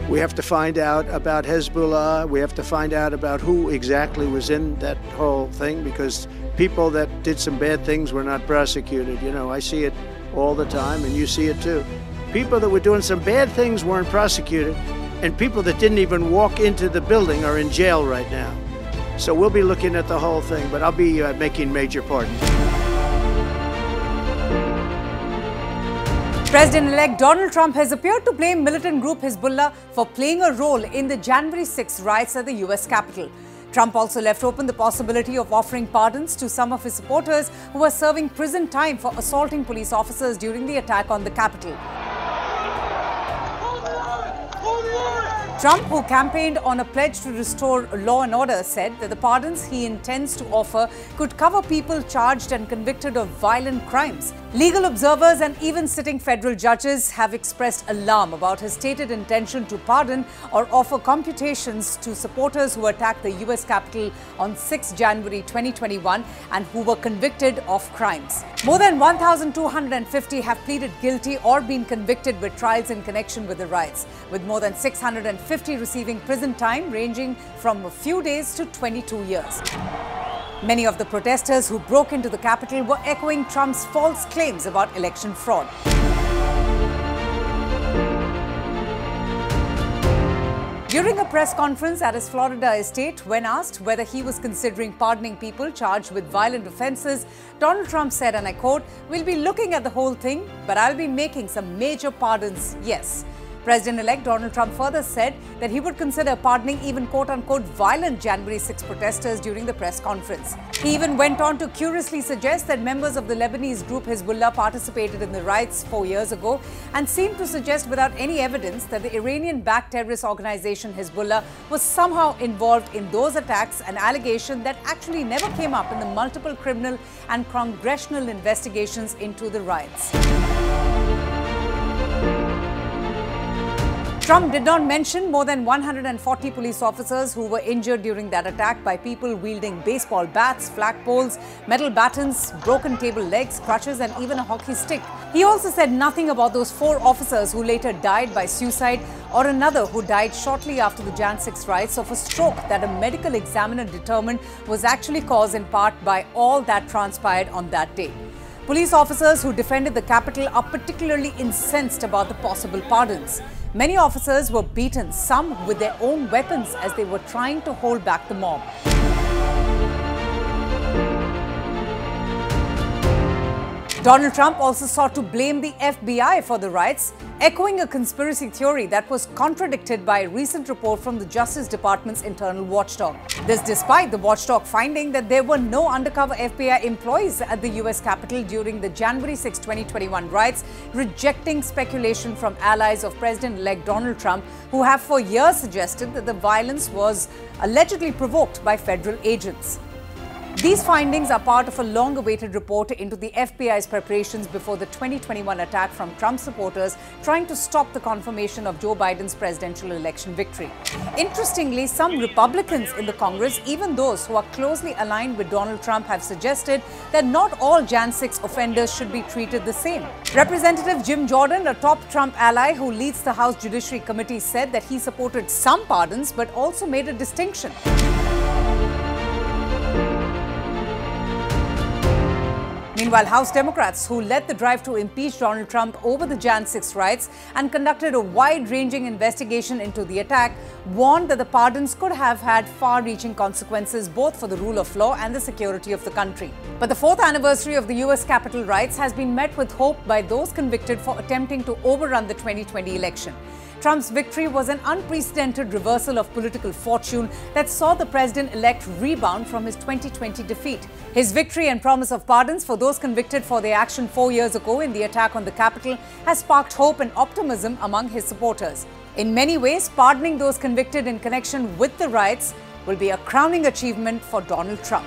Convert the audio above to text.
We have to find out about Hezbollah. We have to find out about who exactly was in that whole thing, because people that did some bad things were not prosecuted. You know, I see it all the time, and you see it too. People that were doing some bad things weren't prosecuted, and people that didn't even walk into the building are in jail right now. So we'll be looking at the whole thing, but I'll be making major pardons. President-elect Donald Trump has appeared to blame militant group Hezbollah for playing a role in the January 6th riots at the US Capitol. Trump also left open the possibility of offering pardons to some of his supporters who were serving prison time for assaulting police officers during the attack on the Capitol. Trump, who campaigned on a pledge to restore law and order, said that the pardons he intends to offer could cover people charged and convicted of violent crimes. Legal observers and even sitting federal judges have expressed alarm about his stated intention to pardon or offer computations to supporters who attacked the US Capitol on 6 January 2021 and who were convicted of crimes. More than 1,250 have pleaded guilty or been convicted with trials in connection with the riots, with more than 650 receiving prison time ranging from a few days to 22 years. Many of the protesters who broke into the Capitol were echoing Trump's false claims about election fraud. During a press conference at his Florida estate, when asked whether he was considering pardoning people charged with violent offences, Donald Trump said, and I quote, "We'll be looking at the whole thing, but I'll be making some major pardons, yes." President-elect Donald Trump further said that he would consider pardoning even quote-unquote violent January 6 protesters during the press conference. He even went on to curiously suggest that members of the Lebanese group Hezbollah participated in the riots 4 years ago and seemed to suggest without any evidence that the Iranian-backed terrorist organization Hezbollah was somehow involved in those attacks, an allegation that actually never came up in the multiple criminal and congressional investigations into the riots. Trump did not mention more than 140 police officers who were injured during that attack by people wielding baseball bats, flagpoles, metal batons, broken table legs, crutches and even a hockey stick. He also said nothing about those 4 officers who later died by suicide or another who died shortly after the Jan 6 riots of a stroke that a medical examiner determined was actually caused in part by all that transpired on that day. Police officers who defended the Capitol are particularly incensed about the possible pardons. Many officers were beaten, some with their own weapons, as they were trying to hold back the mob. Donald Trump also sought to blame the FBI for the riots, echoing a conspiracy theory that was contradicted by a recent report from the Justice Department's internal watchdog. This despite the watchdog finding that there were no undercover FBI employees at the US Capitol during the January 6, 2021 riots, rejecting speculation from allies of President-elect Donald Trump, who have for years suggested that the violence was allegedly provoked by federal agents. These findings are part of a long-awaited report into the FBI's preparations before the 2021 attack from Trump supporters trying to stop the confirmation of Joe Biden's presidential election victory. Interestingly, some Republicans in the Congress, even those who are closely aligned with Donald Trump, have suggested that not all Jan 6 offenders should be treated the same. Representative Jim Jordan, a top Trump ally who leads the House Judiciary Committee, said that he supported some pardons but also made a distinction. Meanwhile, House Democrats, who led the drive to impeach Donald Trump over the Jan 6 riots and conducted a wide-ranging investigation into the attack, warned that the pardons could have had far-reaching consequences both for the rule of law and the security of the country. But the 4th anniversary of the US Capitol riots has been met with hope by those convicted for attempting to overrun the 2020 election. Trump's victory was an unprecedented reversal of political fortune that saw the president-elect rebound from his 2020 defeat. His victory and promise of pardons for those convicted for their action 4 years ago in the attack on the Capitol has sparked hope and optimism among his supporters. In many ways, pardoning those convicted in connection with the riots will be a crowning achievement for Donald Trump.